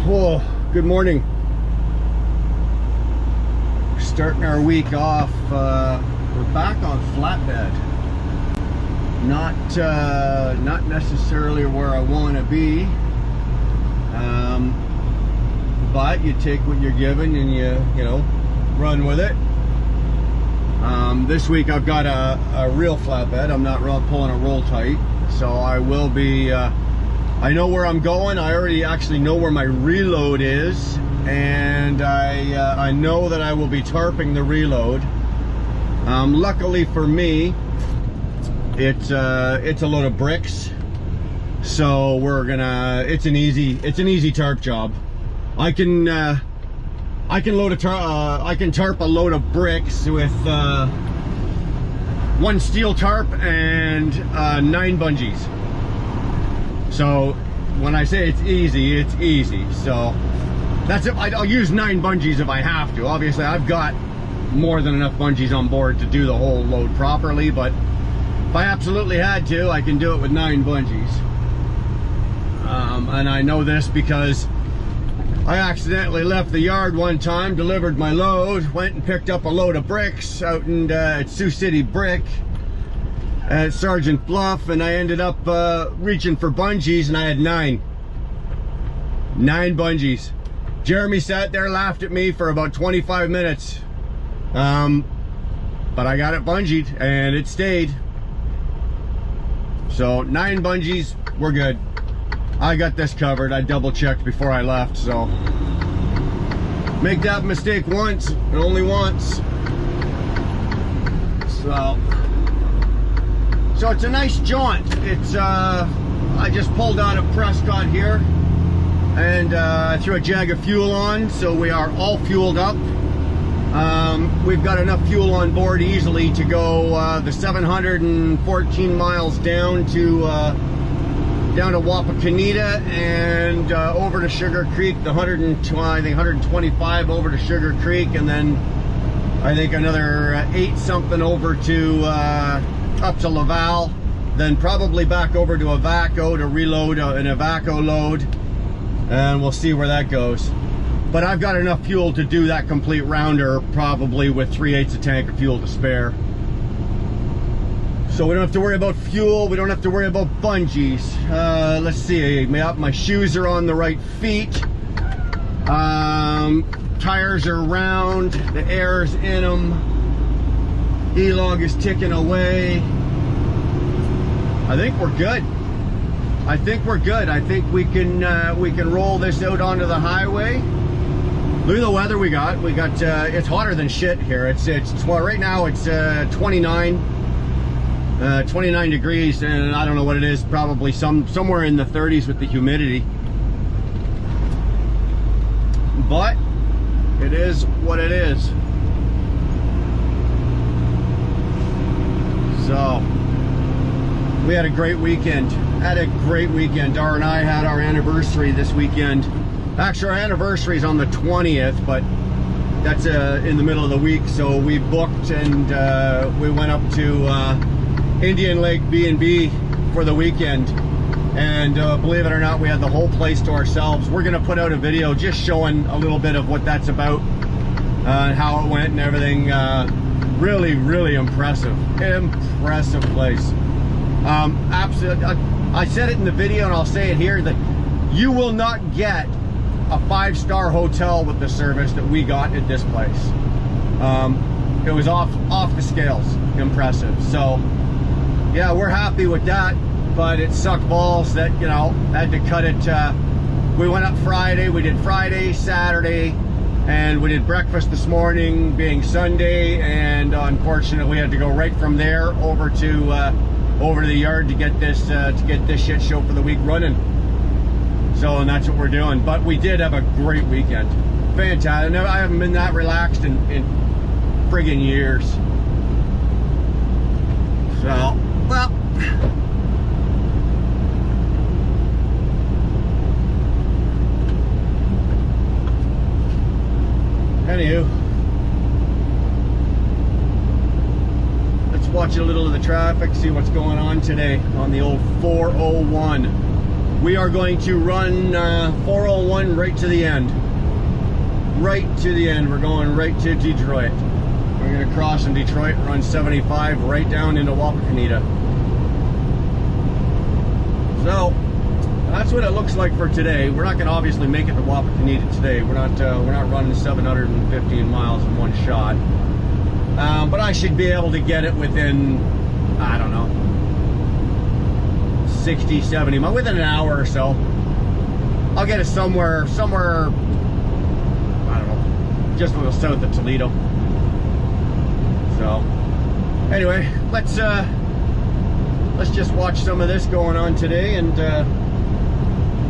Oh, good morning. Starting our week off. We're back on flatbed. Not necessarily where I want to be, but you take what you're given and you know, run with it. This week I've got a real flatbed. I'm not pulling a roll tight, so I will be. I know where I'm going. I already actually know where my reload is, and I know that I will be tarping the reload. Luckily for me, it's a load of bricks, so we're gonna. It's an easy tarp job. I can tarp a load of bricks with one steel tarp and 9 bungees. So when I say it's easy, it's easy. So that's it. I'll use 9 bungees if I have to. Obviously, I've got more than enough bungees on board to do the whole load properly, but if I absolutely had to, I can do it with 9 bungees. And I know this because I accidentally left the yard one time, delivered my load, went and picked up a load of bricks out in at Sioux City Brick at Sergeant Bluff, and I ended up reaching for bungees, and I had 9 bungees. Jeremy sat there, laughed at me for about 25 minutes, but I got it bungeed and it stayed. So 9 bungees, we're good. I got this covered. I double checked before I left, so make that mistake once and only once. So it's a nice jaunt. It's I just pulled out of Prescott here and threw a jag of fuel on, so we are all fueled up. We've got enough fuel on board easily to go the 714 miles down to Wapakoneta and over to Sugar Creek, the 125 over to Sugar Creek, and then I think another 8 something over to up to Laval, then probably back over to Avaco to reload an Avaco load, and we'll see where that goes. But I've got enough fuel to do that complete rounder, probably with 3/8 a tank of fuel to spare. So we don't have to worry about fuel, we don't have to worry about bungees. Let's see, my shoes are on the right feet. Tires are round, the air's in them. E-log is ticking away. I think we're good. I think we're good. I think we can roll this out onto the highway. Look at the weather we got. It's hotter than shit here. Well, right now it's 29 degrees, and I don't know what it is. Probably somewhere in the 30s with the humidity. But it is what it is. So we had a great weekend. Dar and I had our anniversary this weekend. Actually, our anniversary is on the 20th, but that's in the middle of the week. So we booked and we went up to Indian Lake B&B for the weekend. And believe it or not, we had the whole place to ourselves. We're gonna put out a video just showing a little bit of what that's about, how it went and everything. Really, really impressive place. Absolutely. I said it in the video and I'll say it here, that you will not get a 5-star hotel with the service that we got at this place. It was off the scales impressive. So yeah, we're happy with that, but it sucked balls that, you know, had to cut it. We went up Friday, we did Friday, Saturday, and we did breakfast this morning, being Sunday, and unfortunately we had to go right from there over to the yard to get this shit show for the week running. So, and that's what we're doing. But we did have a great weekend. Fantastic. I haven't been that relaxed in friggin' years. So, well, anywho, let's watch a little of the traffic, see what's going on today on the old 401. we are going to run 401 right to the end. Right to the end. We're going right to Detroit. We're going to cross in Detroit, run 75 right down into Wapakoneta. So that's what it looks like for today. We're not going to obviously make it to Wapakoneta today. We're not running 715 miles in one shot. But I should be able to get it within, I don't know, 60, 70 miles, within an hour or so. I'll get it somewhere, I don't know, just a little south of Toledo. So, anyway, let's just watch some of this going on today and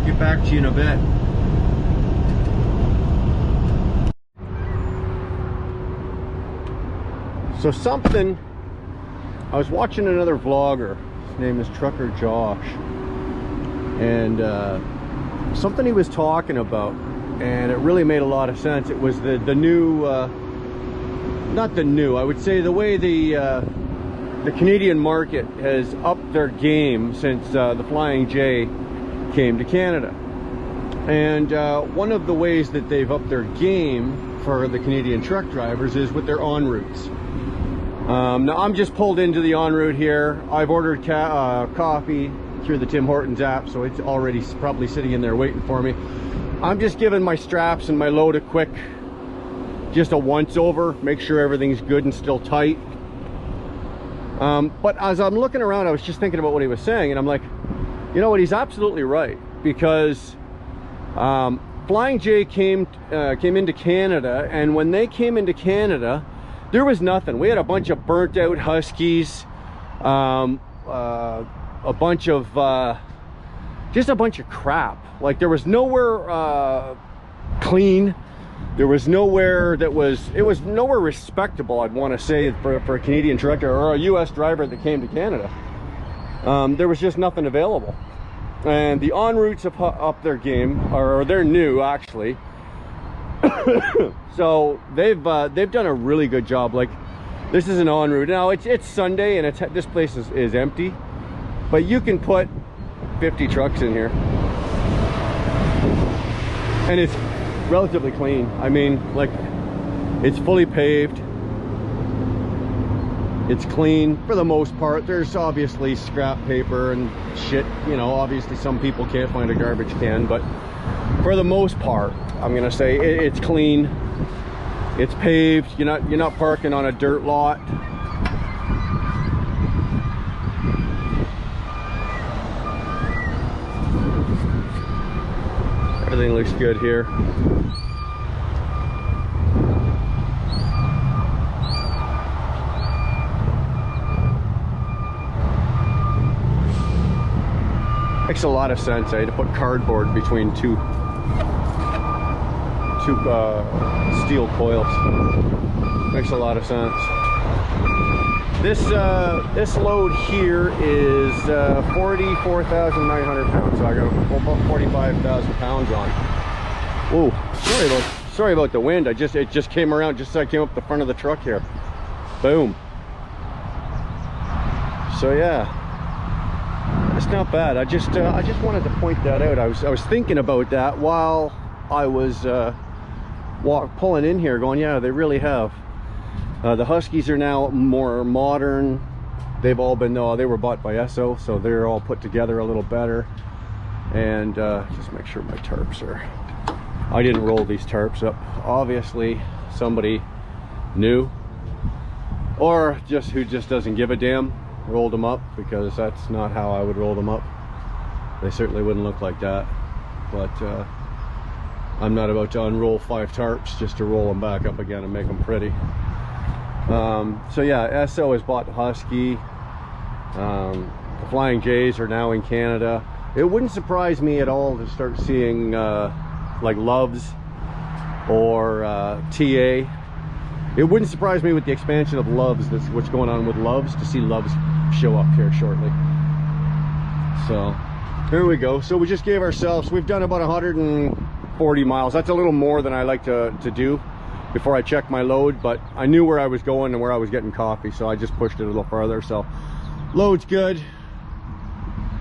get back to you in a bit. So I was watching another vlogger. His name is Trucker Josh, and something he was talking about, and it really made a lot of sense. It was the new, not the new, I would say the way the Canadian market has upped their game since the Flying J came to Canada. And one of the ways that they've upped their game for the Canadian truck drivers is with their en routes. Now I'm just pulled into the en route here. I've ordered coffee through the Tim Hortons app, so it's already probably sitting in there waiting for me. I'm just giving my straps and my load a quick, just a once over, make sure everything's good and still tight. But as I'm looking around, I was just thinking about what he was saying, and I'm like, you know what, he's absolutely right, because Flying J came into Canada, and when they came into Canada, there was nothing. We had a bunch of burnt out Huskies, a bunch of just a bunch of crap. Like, there was nowhere clean. There was nowhere that was, it was nowhere respectable, I'd want to say, for a Canadian truck or a US driver that came to Canada. There was just nothing available. And the en routes have upped their game, or they're new actually. So they've done a really good job. Like, this is an en route. Now it's Sunday and this place is empty, but you can put 50 trucks in here, and it's relatively clean. I mean, like, it's fully paved, it's clean for the most part. There's obviously scrap paper and shit, you know, obviously some people can't find a garbage can, but for the most part, I'm gonna say it's clean, it's paved. You're not parking on a dirt lot. Everything looks good here. Makes a lot of sense, to put cardboard between two steel coils. Makes a lot of sense. This load here is 44,900 pounds, so I got about 45,000 pounds on. Oh, sorry about the wind. It just came around just as I came up the front of the truck here. Boom. So yeah, it's not bad. I just wanted to point that out. I was thinking about that while I was pulling in here, going, yeah, they really have. The Huskies are now more modern. They've all been, they were bought by Esso, so they're all put together a little better. And just make sure my tarps are, I didn't roll these tarps up. Obviously somebody new, or who just doesn't give a damn, rolled them up, because that's not how I would roll them up. They certainly wouldn't look like that. But I'm not about to unroll 5 tarps just to roll them back up again and make them pretty. So yeah, Esso has bought the Husky. The Flying J's are now in Canada. It wouldn't surprise me at all to start seeing like Loves or TA. It wouldn't surprise me with the expansion of Loves, that's what's going on with Loves, to see Loves show up here shortly. So here we go. So we just gave ourselves, we've done about 140 miles. That's a little more than I like to do before I check my load, but I knew where I was going and where I was getting coffee, so I just pushed it a little further. So load's good.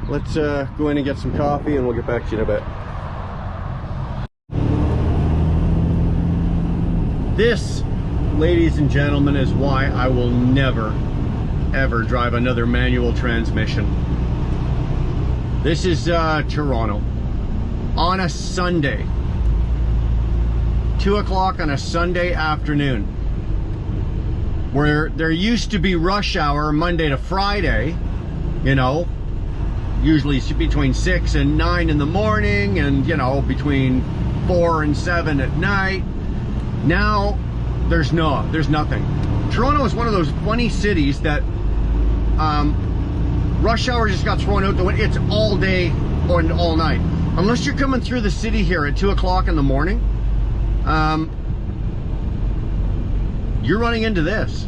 let's go in and get some coffee and we'll get back to you in a bit. This, ladies and gentlemen, is why I will never, ever drive another manual transmission. This is Toronto on a Sunday, 2 o'clock on a Sunday afternoon, where there used to be rush hour Monday to Friday, you know, usually between 6 and 9 in the morning, and you know, between 4 and 7 at night. Now there's nothing. Toronto is one of those funny cities that rush hour just got thrown out the window. It's all day and all night, unless you're coming through the city here at 2 o'clock in the morning. You're running into this,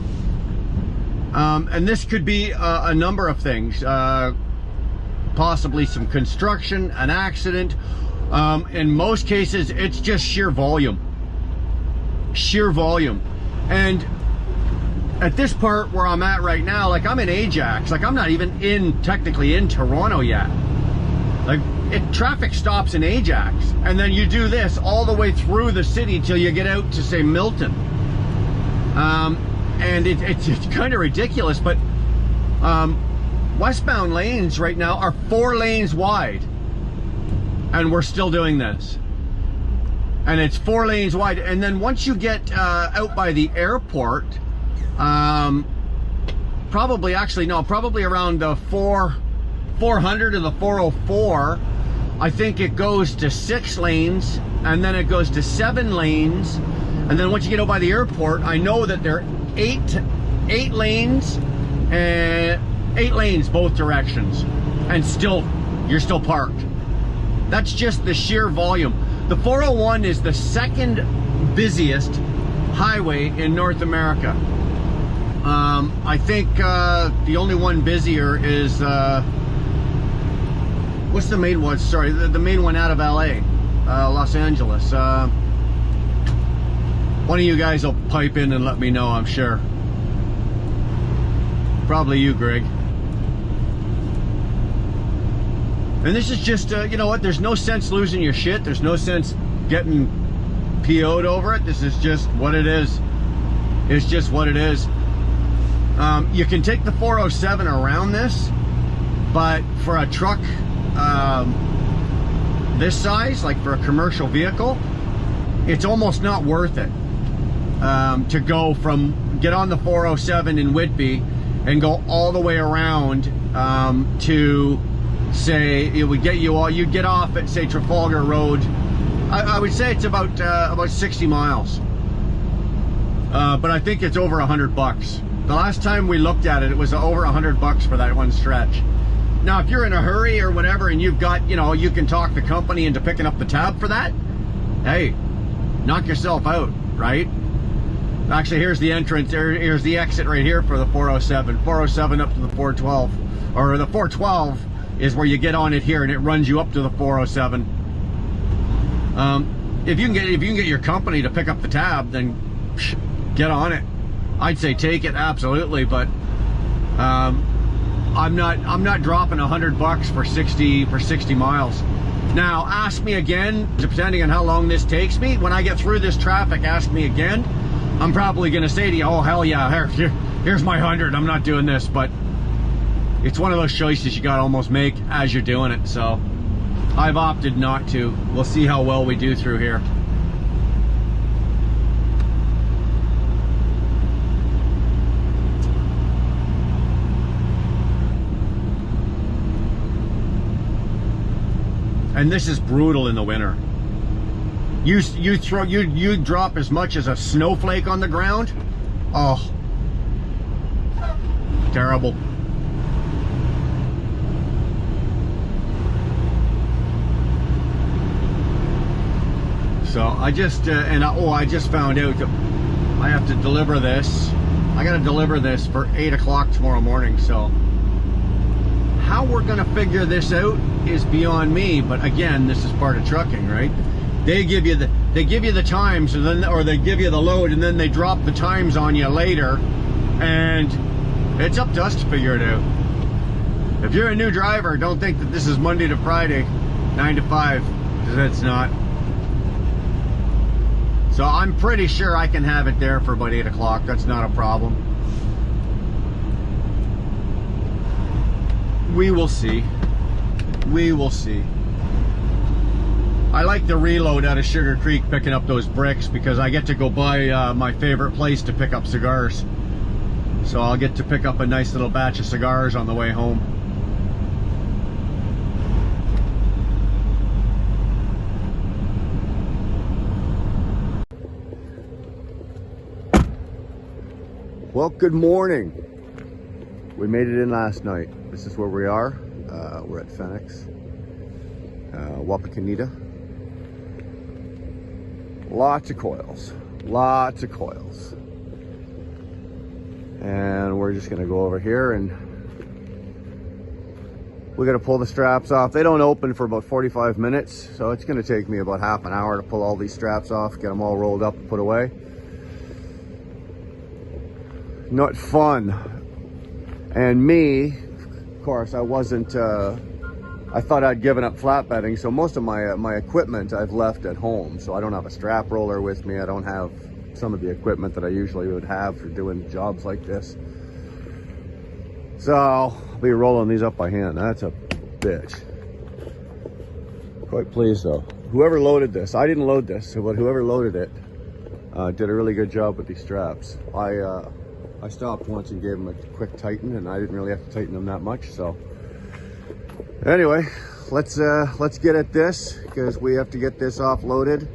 and this could be a number of things, possibly some construction, an accident. In most cases, it's just sheer volume. And at this part where I'm at right now, like I'm in Ajax, like I'm not even technically in Toronto yet. Like traffic stops in Ajax, and then you do this all the way through the city till you get out to, say, Milton. And it's kind of ridiculous, but westbound lanes right now are 4 lanes wide, and we're still doing this. And it's 4 lanes wide, and then once you get out by the airport, probably around the 400 or the 404, I think it goes to 6 lanes, and then it goes to 7 lanes, and then once you get out by the airport, I know that there are 8 lanes, and 8 lanes both directions, and you're still parked. That's just the sheer volume. The 401 is the second busiest highway in North America. I think the only one busier is what's the main one? Sorry, the main one out of LA, Los Angeles. One of you guys will pipe in and let me know, I'm sure. Probably you, Greg. And this is just, you know what, there's no sense losing your shit. There's no sense getting PO'd over it. This is just what it is. It's just what it is. You can take the 407 around this, but for a truck this size, like for a commercial vehicle, it's almost not worth it to get on the 407 in Whitby and go all the way around to, say, it would get you'd get off at, say, Trafalgar Road. I would say it's about 60 miles, but I think it's over $100. The last time we looked at it, it was over $100 for that one stretch. Now, if you're in a hurry or whatever, and you've got, you know, you can talk the company into picking up the tab for that, hey, knock yourself out, right? Actually, here's the entrance. Here's the exit right here for the 407. 407 up to the 412, or the 412 is where you get on it here, and it runs you up to the 407. If you can get your company to pick up the tab, then get on it. I'd say take it, absolutely, but I'm not dropping $100 for 60 miles. Now, ask me again, depending on how long this takes me. When I get through this traffic, ask me again. I'm probably going to say to you, oh hell yeah, here's my 100. I'm not doing this, but it's one of those choices you got to almost make as you're doing it. So I've opted not to. We'll see how well we do through here. And this is brutal in the winter. You drop as much as a snowflake on the ground. Oh, terrible. So I just I just found out that I have to deliver this. I got to deliver this for 8 o'clock tomorrow morning. So how we're gonna figure this out is beyond me. But again, this is part of trucking, right? They give you the times, and then, or they give you the load, and then they drop the times on you later, and it's up to us to figure it out. If you're a new driver, don't think that this is Monday to Friday, 9 to 5, because it's not. So I'm pretty sure I can have it there for about 8 o'clock. That's not a problem. We will see. We will see. I like the reload out of Sugar Creek picking up those bricks because I get to go by my favorite place to pick up cigars. So I'll get to pick up a nice little batch of cigars on the way home. Well, good morning. We made it in last night. This is where we are. We're at Phoenix, Wapakoneta. Lots of coils, lots of coils. And we're just gonna go over here and we gotta pull the straps off. They don't open for about 45 minutes, so it's gonna take me about half an hour to pull all these straps off, get them all rolled up and put away. Not fun. And me, of course, I wasn't, I thought I'd given up flatbedding, so most of my equipment I've left at home. So I don't have a strap roller with me. I don't have some of the equipment that I usually would have for doing jobs like this. So I'll be rolling these up by hand. That's a bitch. Quite pleased though. Whoever loaded this, I didn't load this, but whoever loaded it did a really good job with these straps. I stopped once and gave them a quick tighten, and I didn't really have to tighten them that much. So anyway, let's get at this because we have to get this offloaded.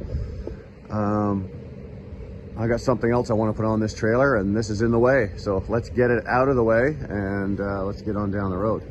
I got something else I want to put on this trailer, and this is in the way. So let's get it out of the way and let's get on down the road.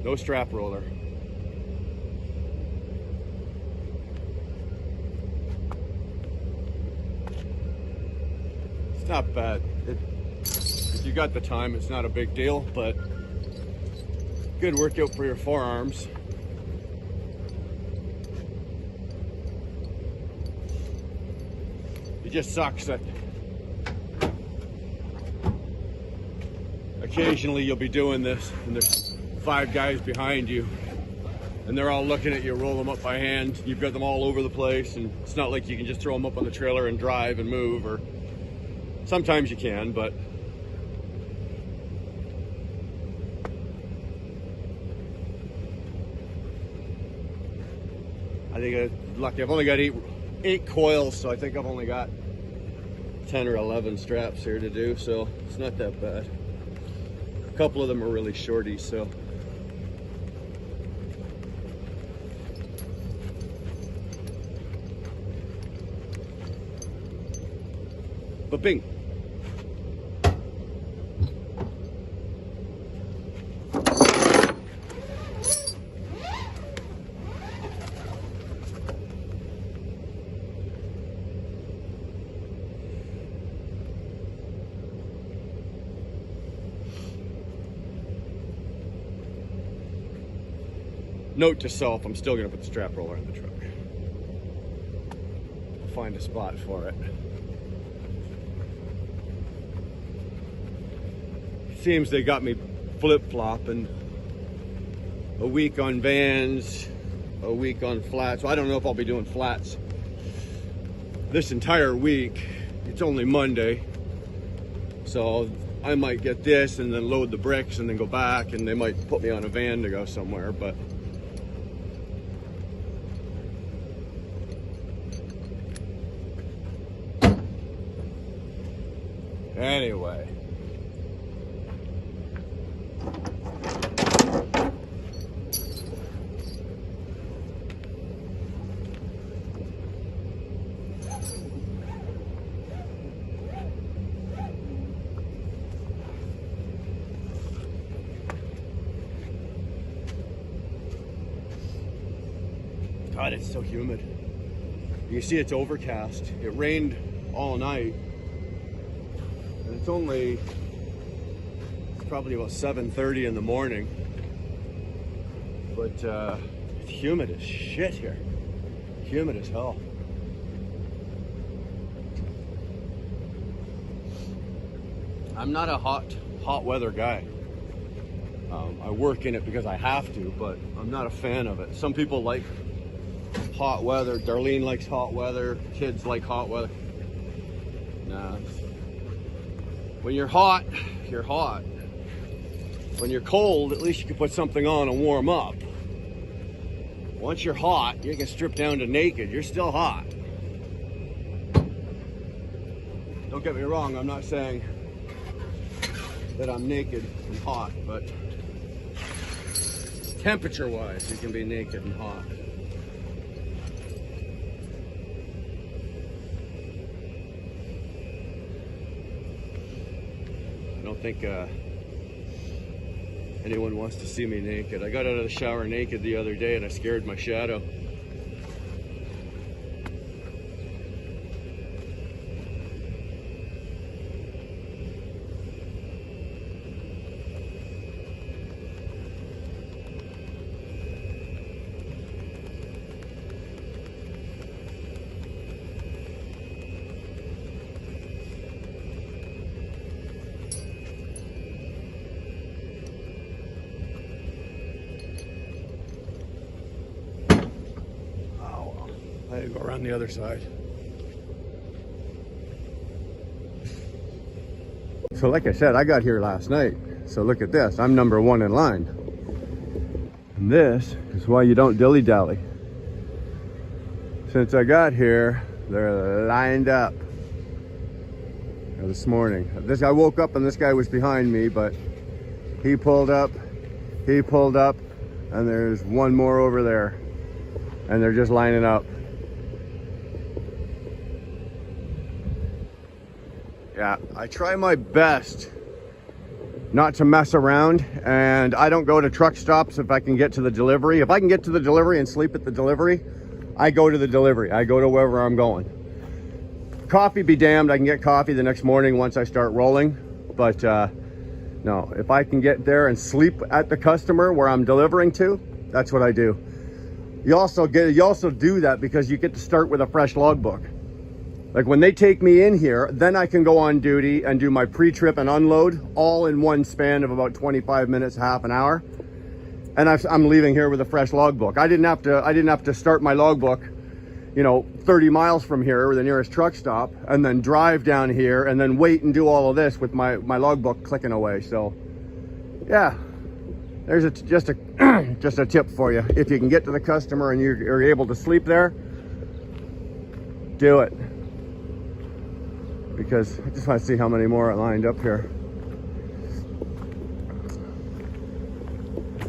No strap roller. It's not bad. If you got the time, it's not a big deal, but good workout for your forearms. It just sucks that occasionally you'll be doing this and there's 5 guys behind you and they're all looking at you roll them up by hand. You've got them all over the place, and it's not like you can just throw them up on the trailer and drive and move, or sometimes you can, but I think I'm lucky. I've only got eight coils, so I think I've only got 10 or 11 straps here to do, so it's not that bad. A couple of them are really shorty, so but bing. Note to self, I'm still gonna put the strap roller in the truck. I'll find a spot for it. Seems they got me flip-flopping. A week on vans, a week on flats. Well, I don't know if I'll be doing flats this entire week. It's only Monday, so I might get this and then load the bricks and then go back, and they might put me on a van to go somewhere, but Anyway. God, it's so humid. You can see it's overcast. It rained all night. And it's probably about 7:30 in the morning. But it's humid as shit here. Humid as hell. I'm not a hot weather guy. I work in it because I have to, but I'm not a fan of it. Some people like hot weather. Darlene likes hot weather. Kids like hot weather. Nah. When you're hot, you're hot. When you're cold, at least you can put something on and warm up. Once you're hot, you can strip down to naked. You're still hot. Don't get me wrong, I'm not saying that I'm naked and hot, but temperature-wise, you can be naked and hot. I don't think anyone wants to see me naked. I got out of the shower naked the other day and I scared my shadow. I go around the other side. So like I said, I got here last night. So look at this, I'm number one in line. And this is why you don't dilly-dally. Since I got here, they're lined up. This morning. I woke up and this guy was behind me, but he pulled up, and there's one more over there. And they're just lining up. Yeah, I try my best not to mess around, and I don't go to truck stops if I can get to the delivery. If I can get to the delivery and sleep at the delivery, I go to the delivery. I go to wherever I'm going. Coffee be damned, I can get coffee the next morning once I start rolling, but no, if I can get there and sleep at the customer where I'm delivering to, that's what I do. You also do that because you get to start with a fresh logbook. Like when they take me in here, then I can go on duty and do my pre-trip and unload all in one span of about 25 minutes, half an hour. And I'm leaving here with a fresh logbook. I didn't have to start my logbook, 30 miles from here, the nearest truck stop, and then drive down here and then wait and do all of this with my logbook clicking away. So yeah, there's just a tip for you. If you can get to the customer and you're able to sleep there, do it. Because I just want to see how many more are lined up here.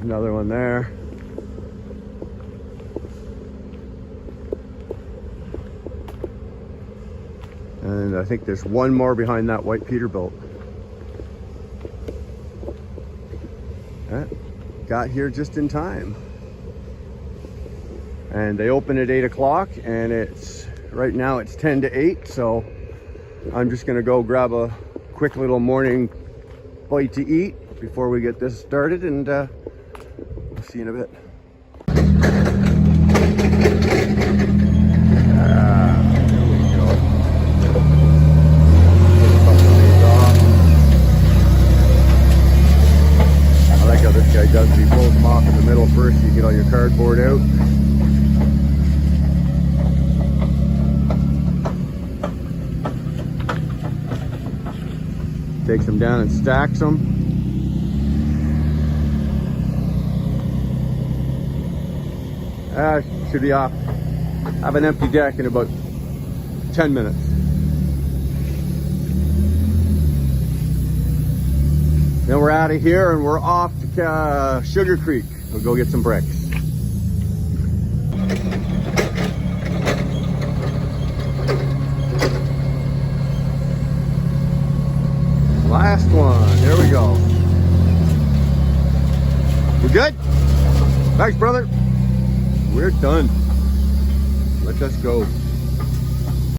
Another one there. And I think there's one more behind that white Peterbilt. Got here just in time. And they open at 8 o'clock, and right now it's 10 to 8, so I'm just gonna go grab a quick little morning bite to eat before we get this started, and we'll see you in a bit. There we go. I like how this guy does it. He pulls them off in the middle first so you get all your cardboard out. Takes them down and stacks them. Should be off. Have an empty deck in about 10 minutes. Then we're out of here and we're off to Sugar Creek. We'll go get some bricks. Last one. There we go. We're good? Thanks, brother. We're done. Let us go.